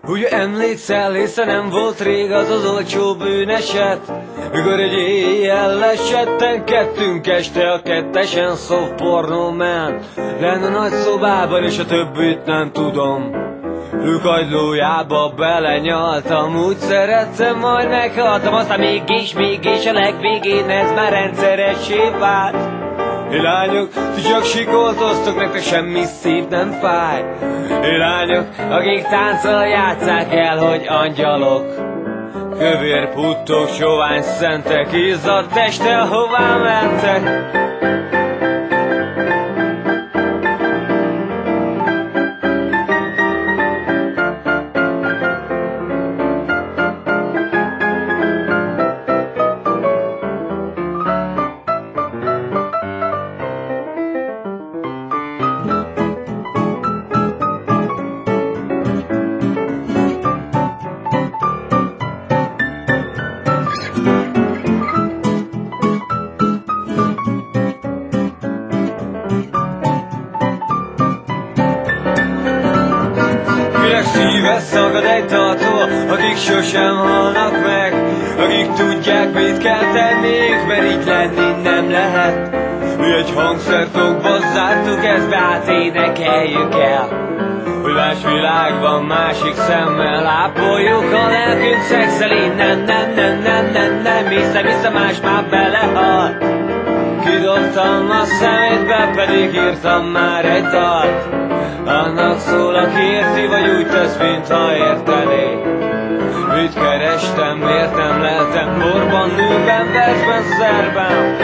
Ugye emlékszel, hiszen nem volt rég az olcsó bűneset, mikor egy éjjel lesetten kettünk este a kettesen soft pornó ment lenne nagy szobában, és a többit nem tudom. Ő kagylójába belenyaltam, úgy szerettem, majd meghaltam, aztán mégis a legvégén ez már rendszeressé vált. Lányok, ti csak sikoltoztok, nektek semmi szív nem fáj. Lányok, akik tánccal játsszák el, hogy angyalok. Kövér puttok, sovány szentek, izzadt testtel hová mentek. Szíve szagad egy tartó, akik sosem halnak meg, akik tudják, mit kell tenniük, mert így lenni nem lehet. Mi egy hangszertokba zártuk, ezt be áténekeljük el, hogy más világban másik szemmel ápoljuk a lelkünk szexel. Én nem hiszem, más már belehalt. Kidobtam a szemétbe, pedig írtam már egy dalt. Annak szól, aki érti, vagy úgy tesz, mintha értené. Mit kerestem, miért nem leltem borban, nőben, versben, szerben?